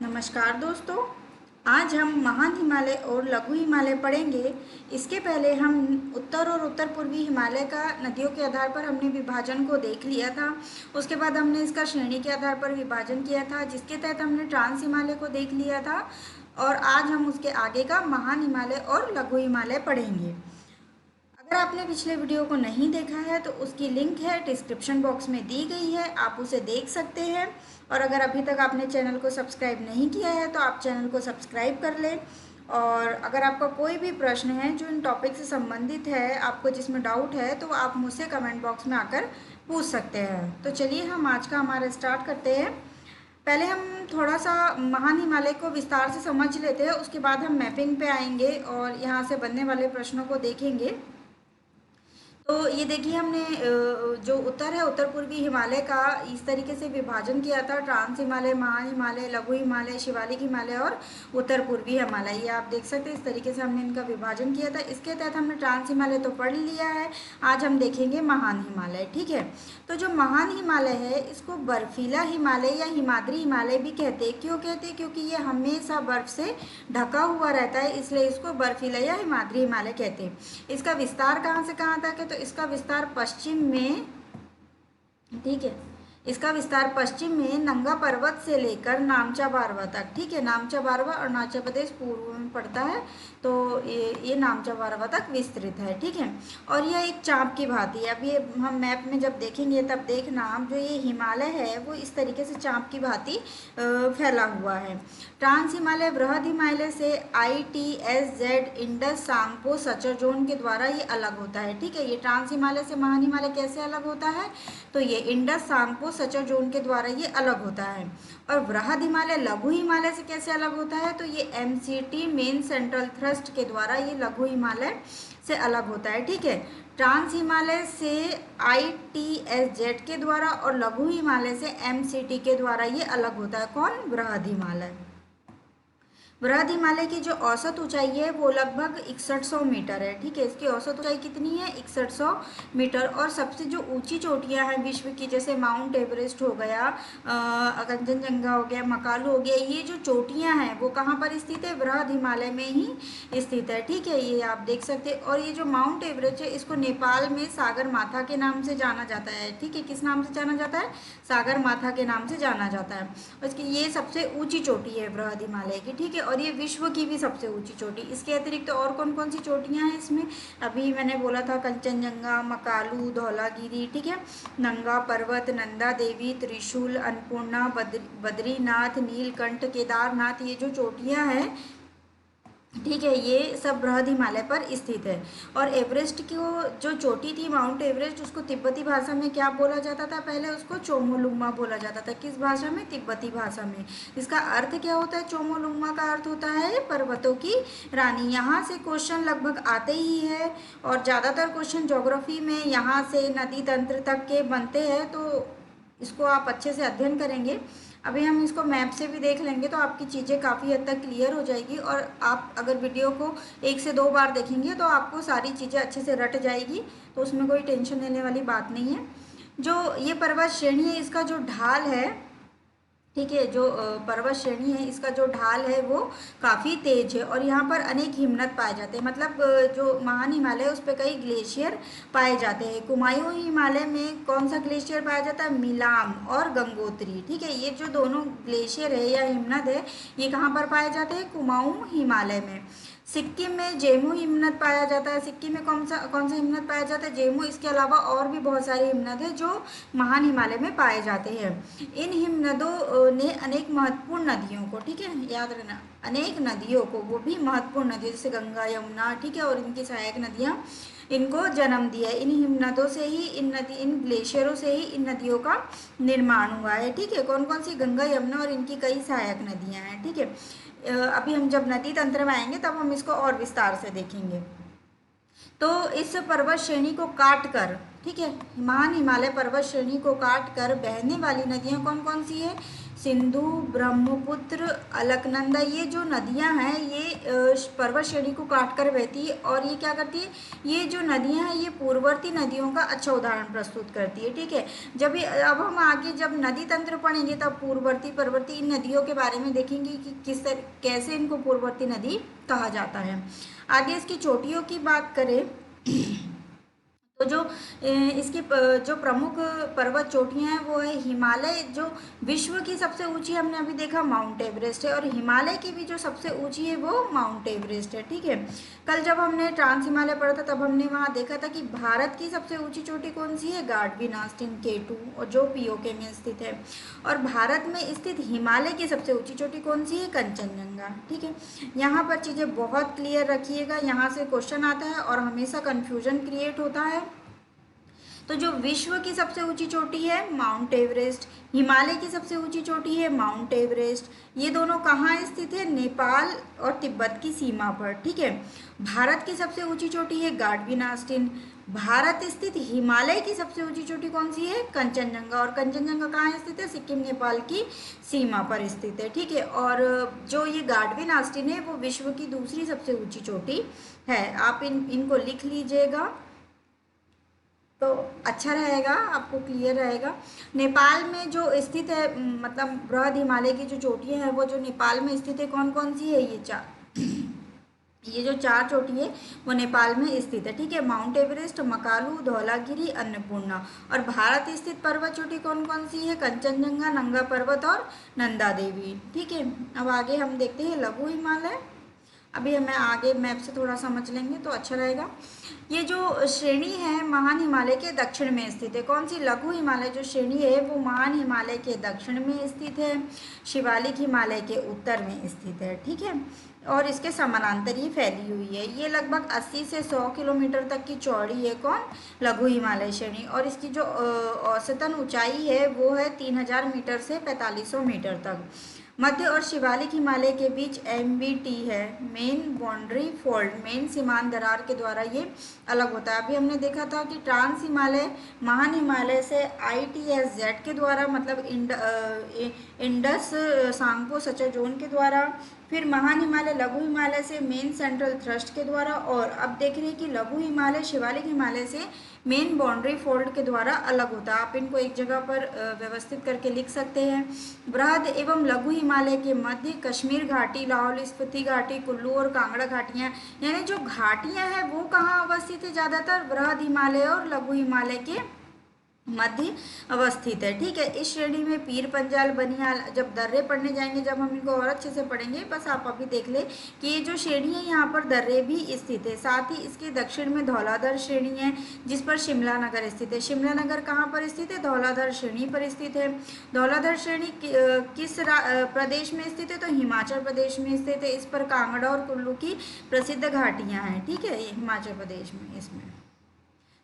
नमस्कार दोस्तों। आज हम महान हिमालय और लघु हिमालय पढ़ेंगे। इसके पहले हम उत्तर और उत्तर पूर्वी हिमालय का नदियों के आधार पर हमने विभाजन को देख लिया था। उसके बाद हमने इसका श्रेणी के आधार पर विभाजन किया था, जिसके तहत हमने ट्रांस हिमालय को देख लिया था। और आज हम उसके आगे का महान हिमालय और लघु हिमालय पढ़ेंगे। अगर आपने पिछले वीडियो को नहीं देखा है तो उसकी लिंक है डिस्क्रिप्शन बॉक्स में दी गई है, आप उसे देख सकते हैं। और अगर अभी तक आपने चैनल को सब्सक्राइब नहीं किया है तो आप चैनल को सब्सक्राइब कर लें। और अगर आपका कोई भी प्रश्न है जो इन टॉपिक से संबंधित है, आपको जिसमें डाउट है, तो आप मुझसे कमेंट बॉक्स में आकर पूछ सकते हैं। तो चलिए हम आज का हमारा स्टार्ट करते हैं। पहले हम थोड़ा सा महान हिमालय को विस्तार से समझ लेते हैं, उसके बाद हम मैपिंग पे आएंगे और यहाँ से बनने वाले प्रश्नों को देखेंगे। तो ये देखिए, हमने जो उत्तर है उत्तर पूर्वी हिमालय का इस तरीके से विभाजन किया था: ट्रांस हिमालय, महान हिमालय, लघु हिमालय, शिवालिक हिमालय और उत्तर पूर्वी हिमालय। ये आप देख सकते हैं, इस तरीके से हमने इनका विभाजन किया था। इसके तहत हमने ट्रांस हिमालय तो पढ़ लिया है, आज हम देखेंगे महान हिमालय। ठीक है, तो जो महान हिमालय है इसको बर्फीला हिमालय या हिमाद्री हिमालय भी कहते हैं। क्यों कहते हैं? क्योंकि ये हमेशा बर्फ से ढका हुआ रहता है, इसलिए इसको बर्फीला या हिमाद्री हिमालय कहते हैं। इसका विस्तार कहाँ से कहाँ तक है? तो इसका विस्तार पश्चिम में, ठीक है, इसका विस्तार पश्चिम में नंगा पर्वत से लेकर नामचा बारवा तक। ठीक है, नामचा बारवा और अरुणाचल प्रदेश पूर्व में पड़ता है, तो ये नामचा बारवा तक विस्तृत है। ठीक है, और यह एक चाँप की भांति है। अब ये हम मैप में जब देखेंगे तब देखना, जो ये हिमालय है वो इस तरीके से चाँप की भांति फैला हुआ है। ट्रांस हिमालय बृहद हिमालय से ITSZ Indus Tsangpo suture zone के द्वारा ये अलग होता है। ठीक है, ये ट्रांस हिमालय से महान हिमालय कैसे अलग होता है? तो ये इंडस सांगपो सचर जोन के द्वारा ये अलग होता है। और बृहद हिमालय लघु हिमालय से कैसे अलग होता है? तो ये MCT मेन सेंट्रल थ्रस्ट के द्वारा ये लघु हिमालय से अलग होता है। ठीक है, ट्रांस हिमालय से ITSZ के द्वारा और लघु हिमालय से MCT के द्वारा ये अलग होता है। कौन? बृहद हिमालय। बृहद हिमालय की जो औसत ऊंचाई है वो लगभग 6100 मीटर है। ठीक है, इसकी औसत ऊंचाई कितनी है? 6100 मीटर। और सबसे जो ऊंची चोटियां हैं विश्व की, जैसे माउंट एवरेस्ट हो गया, कंचनजंगा हो गया, मकालू हो गया, ये जो चोटियां हैं वो कहाँ पर स्थित है? बृहद हिमालय में ही स्थित है। ठीक है, ये आप देख सकते हैं। और ये जो माउंट एवरेस्ट है इसको नेपाल में सागर माथा के नाम से जाना जाता है। ठीक है, किस नाम से जाना जाता है? सागर माथा के नाम से जाना जाता है। उसकी ये सबसे ऊंची चोटी है बृहद हिमालय की। ठीक है, और ये विश्व की भी सबसे ऊंची चोटी। इसके अतिरिक्त तो और कौन कौन सी चोटियां हैं इसमें? अभी मैंने बोला था कंचनजंगा, मकालू, धौलागिरी, ठीक है, नंगा पर्वत, नंदा देवी, त्रिशूल, अन्नपूर्णा, बद्रीनाथ, नीलकंठ, केदारनाथ, ये जो चोटियां हैं, ठीक है, ये सब बृहद हिमालय पर स्थित है। और एवरेस्ट की वो जो चोटी थी माउंट एवरेस्ट, उसको तिब्बती भाषा में क्या बोला जाता था? पहले उसको चोमोलुंगमा बोला जाता था। किस भाषा में? तिब्बती भाषा में। इसका अर्थ क्या होता है? चोमोलुंगमा का अर्थ होता है पर्वतों की रानी। यहाँ से क्वेश्चन लगभग आते ही है, और ज़्यादातर क्वेश्चन ज्योग्राफी में यहाँ से नदी तंत्र तक के बनते हैं, तो इसको आप अच्छे से अध्ययन करेंगे। अभी हम इसको मैप से भी देख लेंगे तो आपकी चीज़ें काफ़ी हद तक क्लियर हो जाएगी। और आप अगर वीडियो को 1 से 2 बार देखेंगे तो आपको सारी चीज़ें अच्छे से रट जाएगी, तो उसमें कोई टेंशन लेने वाली बात नहीं है। जो ये पर्वत श्रेणी है, इसका जो ढाल है, ठीक है, जो पर्वत श्रेणी है इसका जो ढाल है वो काफ़ी तेज है, और यहाँ पर अनेक हिमनद पाए जाते हैं। मतलब जो महान हिमालय है उस पर कई ग्लेशियर पाए जाते हैं। कुमायूं हिमालय में कौन सा ग्लेशियर पाया जाता है? मिलाम और गंगोत्री। ठीक है, ये जो दोनों ग्लेशियर है या हिमनद है, ये कहाँ पर पाए जाते हैं? कुमाऊं हिमालय में। सिक्किम में जेमू हिमनद पाया जाता है। सिक्किम में कौन सा हिमनद पाया जाता है? जेमू। इसके अलावा और भी बहुत सारे हिमनद हैं जो महान हिमालय में पाए जाते हैं। इन हिमनदों ने अनेक महत्वपूर्ण नदियों को, ठीक है, याद रखना, अनेक नदियों को, वो भी महत्वपूर्ण नदियों जैसे गंगा, यमुना, ठीक है, और इनकी सहायक नदियाँ, इनको जन्म दिया है। इन हिमनदों से ही, इन ग्लेशियरों से ही इन नदियों का निर्माण हुआ है। ठीक है, कौन कौन सी? गंगा, यमुना और इनकी कई सहायक नदियाँ हैं। ठीक है, अभी हम जब नदी तंत्र में आएंगे तब हम इसको और विस्तार से देखेंगे। तो इस पर्वत श्रेणी को काट कर, ठीक है, महान हिमालय पर्वत श्रेणी को काट कर बहने वाली नदियाँ कौन कौन सी है? सिंधु, ब्रह्मपुत्र, अलकनंदा, ये जो नदियां हैं ये पर्वत श्रेणी को काट कर बहती है। और ये क्या करती है, ये जो नदियां हैं ये पूर्ववर्ती नदियों का अच्छा उदाहरण प्रस्तुत करती है। ठीक है, जब ये अब हम आगे जब नदी तंत्र पढ़ेंगे तब पूर्ववर्ती परवर्ती इन नदियों के बारे में देखेंगे कि कैसे इनको पूर्ववर्ती नदी कहा जाता है। आगे इसकी चोटियों की बात करें तो जो इसकी जो प्रमुख पर्वत चोटियां हैं वो है हिमालय, जो विश्व की सबसे ऊंची हमने अभी देखा माउंट एवरेस्ट है, और हिमालय की भी जो सबसे ऊंची है वो माउंट एवरेस्ट है। ठीक है, कल जब हमने ट्रांस हिमालय पढ़ा था तब हमने वहाँ देखा था कि भारत की सबसे ऊंची चोटी कौन सी है, गार्डविन आस्टिन K2, और जो पीओके में स्थित है। और भारत में स्थित हिमालय की सबसे ऊंची चोटी कौन सी है, कंचनजंगा। ठीक है, यहाँ पर चीज़ें बहुत क्लियर रखिएगा, यहाँ से क्वेश्चन आता है और हमेशा कन्फ्यूजन क्रिएट होता है। तो जो विश्व की सबसे ऊंची चोटी है माउंट एवरेस्ट, हिमालय की सबसे ऊंची चोटी है माउंट एवरेस्ट। ये दोनों कहाँ स्थित है, नेपाल और तिब्बत की सीमा पर। ठीक है, भारत की सबसे ऊंची चोटी है गार्डविन आस्टिन। भारत स्थित हिमालय की सबसे ऊंची चोटी कौन सी है, कंचनजंगा, और कंचनजंगा कहाँ स्थित है, सिक्किम नेपाल की सीमा पर स्थित है। ठीक है, और जो ये गार्डविन आस्टिन है वो विश्व की दूसरी सबसे ऊंची चोटी है। आप इनको लिख लीजिएगा तो अच्छा रहेगा, आपको क्लियर रहेगा। नेपाल में जो स्थित है मतलब बृहद हिमालय की जो चोटियां हैं वो जो नेपाल में स्थित है कौन कौन सी है, ये जो चार चोटी है वो नेपाल में स्थित है। ठीक है, माउंट एवरेस्ट, मकालू, धौलागिरी, अन्नपूर्णा। और भारत स्थित पर्वत चोटी कौन कौन सी है, कंचनजंगा, नंगा पर्वत और नंदा देवी। ठीक है, अब आगे हम देखते हैं लघु हिमालय। अभी हमें आगे मैप से थोड़ा समझ लेंगे तो अच्छा रहेगा। ये जो श्रेणी है महान हिमालय के दक्षिण में स्थित है। कौन सी, लघु हिमालय जो श्रेणी है वो महान हिमालय के दक्षिण में स्थित है, शिवालिक हिमालय के उत्तर में स्थित है। ठीक है, और इसके समानांतर ये फैली हुई है। ये लगभग 80 से 100 किलोमीटर तक की चौड़ी है कौन, लघु हिमालय श्रेणी। और इसकी जो औसतन ऊंचाई है वो है 3000 मीटर से 4500 मीटर तक। मध्य और शिवालिक हिमालय के बीच MBT है, मेन बाउंड्री फोल्ड, मेन सीमांत दरार के द्वारा ये अलग होता है। अभी हमने देखा था कि ट्रांस हिमालय महान हिमालय से ITSZ के द्वारा मतलब इंडस सांगपो सचर जोन के द्वारा, फिर महान हिमालय लघु हिमालय से मेन सेंट्रल थ्रस्ट के द्वारा, और अब देख रहे हैं कि लघु हिमालय शिवालिक हिमालय से मेन बाउंड्री फोल्ड के द्वारा अलग होता है। आप इनको एक जगह पर व्यवस्थित करके लिख सकते हैं। बृहद एवं लघु हिमालय के मध्य कश्मीर घाटी, लाहौल स्पीति घाटी, कुल्लू और कांगड़ा घाटियाँ, यानी जो घाटियाँ हैं वो कहाँ अवस्थित है, ज़्यादातर बृहद हिमालय और लघु हिमालय के मध्य अवस्थित है। ठीक है, इस श्रेणी में पीर पंजाल, बनिहाल, जब दर्रे पढ़ने जाएंगे जब हम इनको और अच्छे से पढ़ेंगे, बस आप अभी देख ले कि ये जो श्रेणी है यहाँ पर दर्रे भी स्थित है। साथ ही इसके दक्षिण में धौलाधर श्रेणी है जिस पर शिमला नगर स्थित है। शिमला नगर कहाँ पर स्थित है, धौलाधर श्रेणी पर स्थित है। धौलाधर श्रेणी किस प्रदेश में स्थित है, तो हिमाचल प्रदेश में स्थित है। इस पर कांगड़ा और कुल्लू की प्रसिद्ध घाटियाँ हैं। ठीक है, ये हिमाचल प्रदेश में इसमें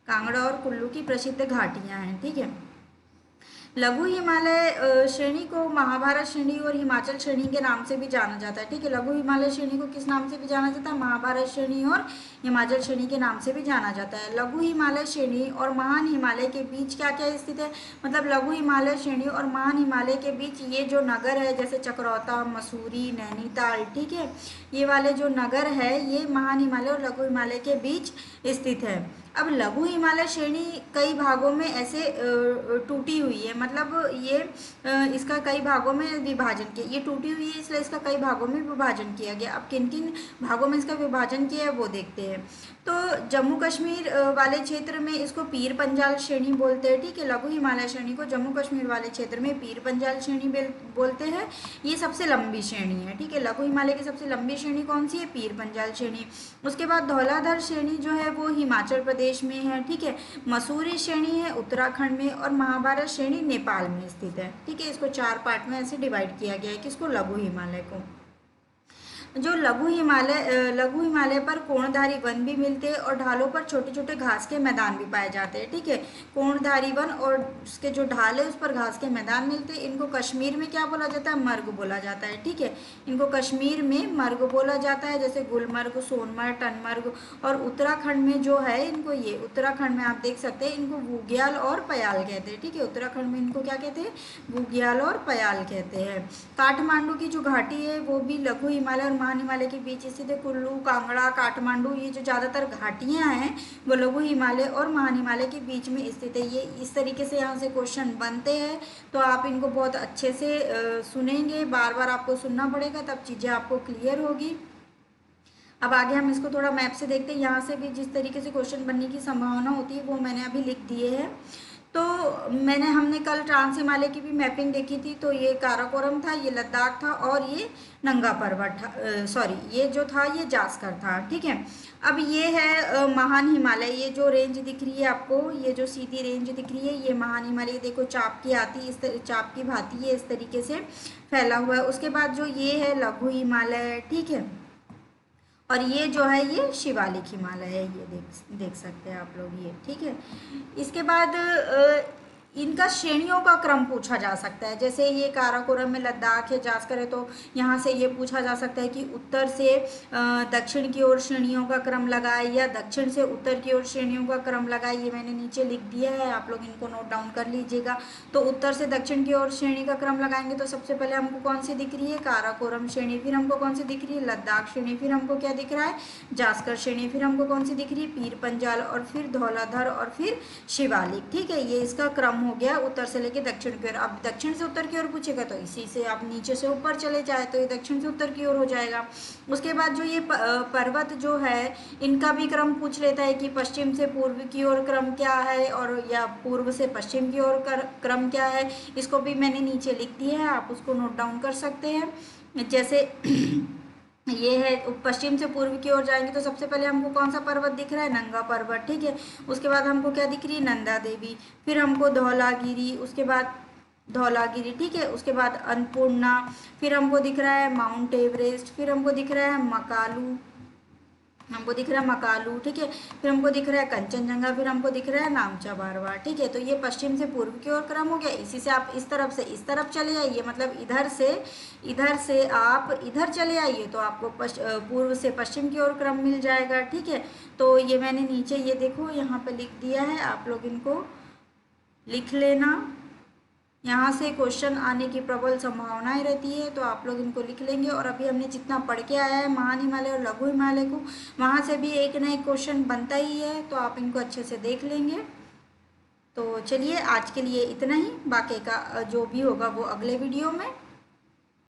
कांगड़ा और कुल्लू की प्रसिद्ध घाटियां हैं। ठीक है, लघु हिमालय श्रेणी को महाभारत श्रेणी और हिमाचल श्रेणी के नाम से भी जाना जाता है। ठीक है, लघु हिमालय श्रेणी को किस नाम से भी जाना जाता है, महाभारत श्रेणी और हिमाचल श्रेणी के नाम से भी जाना जाता है। लघु हिमालय श्रेणी और महान हिमालय के बीच क्या क्या स्थित है, मतलब लघु हिमालय श्रेणी और महान हिमालय के बीच ये जो नगर है जैसे चकरौता, मसूरी, नैनीताल, ठीक है, ये वाले जो नगर है ये महान हिमालय और लघु हिमालय के बीच स्थित है। अब लघु हिमालय श्रेणी कई भागों में ऐसे टूटी हुई है, मतलब ये इसका कई भागों में विभाजन किया, ये टूटी हुई है इसलिए इसका कई भागों में विभाजन किया गया। अब किन किन भागों में इसका विभाजन किया है वो देखते हैं। तो जम्मू कश्मीर वाले क्षेत्र में इसको पीर पंजाल श्रेणी बोलते हैं। ठीक है, लघु हिमालय श्रेणी को जम्मू कश्मीर वाले क्षेत्र में पीर पंजाल श्रेणी बोलते हैं। ये सबसे लंबी श्रेणी है। ठीक है, लघु हिमालय की सबसे लंबी श्रेणी कौन सी है, पीर पंजाल श्रेणी। उसके बाद धौलाधर श्रेणी जो है वो हिमाचल प्रदेश में है। ठीक है, मसूरी श्रेणी है उत्तराखंड में, और महाभारत श्रेणी नेपाल में स्थित है। ठीक है, इसको 4 पार्ट में ऐसे डिवाइड किया गया है किसको, लघु हिमालय को। जो लघु हिमालय पर कोणधारी वन भी मिलते हैं और ढालों पर छोटे छोटे घास के मैदान भी पाए जाते हैं। ठीक है, कोणधारी वन और उसके जो ढाल है उस पर घास के मैदान मिलते हैं। इनको कश्मीर में क्या बोला जाता है? मर्ग बोला जाता है। ठीक है, इनको कश्मीर में मर्ग बोला जाता है, जैसे गुलमर्ग, सोनमर्ग, टनमर्ग। और उत्तराखंड में जो है इनको, ये उत्तराखंड में आप देख सकते हैं, इनको बुग्याल और पयाल कहते हैं। ठीक है, उत्तराखंड में इनको क्या कहते हैं? बुग्याल और पयाल कहते हैं। काठमांडू की जो घाटी है वो भी लघु हिमालय और महान हिमालय के बीच स्थित है। कुल्लू, कांगड़ा, काठमांडू, ये जो ज़्यादातर घाटियाँ हैं वो लघु हिमालय और महान हिमालय के बीच में स्थित है। ये इस तरीके से यहाँ से क्वेश्चन बनते हैं, तो आप इनको बहुत अच्छे से सुनेंगे, बार बार आपको सुनना पड़ेगा, तब चीज़ें आपको क्लियर होगी। अब आगे हम इसको थोड़ा मैप से देखते हैं। यहाँ से भी जिस तरीके से क्वेश्चन बनने की संभावना होती है वो मैंने अभी लिख दिए हैं। तो हमने कल ट्रांस हिमालय की भी मैपिंग देखी थी। तो ये काराकोरम था, ये लद्दाख था और ये नंगा पर्वत था, सॉरी ये जो था ये जास्कर था। ठीक है, अब ये है महान हिमालय। ये जो रेंज दिख रही है आपको, ये जो सीधी रेंज दिख रही है ये महान हिमालय, देखो चाप की आती, इस चाप की भांति ये इस तरीके से फैला हुआ है। उसके बाद जो ये है लघु हिमालय। ठीक है, और ये जो है ये शिवालिक हिमालय है, ये देख सकते हैं आप लोग ये। ठीक है, इसके बाद इनका श्रेणियों का क्रम पूछा जा सकता है। जैसे ये काराकोरम में लद्दाख है, जास्कर है, तो यहाँ से ये पूछा जा सकता है कि उत्तर से दक्षिण की ओर श्रेणियों का क्रम लगाए या दक्षिण से उत्तर की ओर श्रेणियों का क्रम लगाए। ये मैंने नीचे लिख दिया है, आप लोग इनको नोट डाउन कर लीजिएगा। तो उत्तर से दक्षिण की ओर श्रेणी का क्रम लगाएंगे तो सबसे पहले हमको कौन सी दिख रही है? काराकोरम श्रेणी। फिर हमको कौन सी दिख रही है? लद्दाख श्रेणी। फिर हमको क्या दिख रहा है? जास्कर श्रेणी। फिर हमको कौन सी दिख रही है? पीर पंजाल, और फिर धौलाधर, और फिर शिवालिक। ठीक है, ये इसका क्रम हो गया उत्तर से लेके दक्षिण की ओर। अब दक्षिण से उत्तर की ओर पूछेगा तो इसी से आप नीचे से ऊपर चले जाए तो ये दक्षिण से उत्तर की ओर हो जाएगा। उसके बाद जो ये पर्वत जो है इनका भी क्रम पूछ लेता है कि पश्चिम से पूर्व की ओर क्रम क्या है, और या पूर्व से पश्चिम की ओर क्रम क्या है। इसको भी मैंने नीचे लिख दिया है, आप उसको नोट डाउन कर सकते हैं। जैसे ये है पश्चिम से पूर्व की ओर जाएंगे तो सबसे पहले हमको कौन सा पर्वत दिख रहा है? नंगा पर्वत। ठीक है, उसके बाद हमको क्या दिख रही है? नंदा देवी। फिर हमको धौलागिरी, उसके बाद धौलागिरी। ठीक है, उसके बाद अन्नपूर्णा। फिर हमको दिख रहा है माउंट एवरेस्ट। फिर हमको दिख रहा है मकालू, हमको दिख रहा है मकालू। ठीक है, फिर हमको दिख रहा है कंचनजंगा। फिर हमको दिख रहा है नामचा बारवा। ठीक है, तो ये पश्चिम से पूर्व की ओर क्रम हो गया। इसी से आप इस तरफ से इस तरफ चले आइए, मतलब इधर से आप इधर चले आइए तो आपको पूर्व से पश्चिम की ओर क्रम मिल जाएगा। ठीक है, तो ये मैंने नीचे ये देखो यहाँ पे लिख दिया है, आप लोग इनको लिख लेना। यहाँ से क्वेश्चन आने की प्रबल संभावनाएं रहती है, तो आप लोग इनको लिख लेंगे। और अभी हमने जितना पढ़ के आया है महान हिमालय और लघु हिमालय को, वहाँ से भी एक ना एक क्वेश्चन बनता ही है, तो आप इनको अच्छे से देख लेंगे। तो चलिए आज के लिए इतना ही, बाकी का जो भी होगा वो अगले वीडियो में।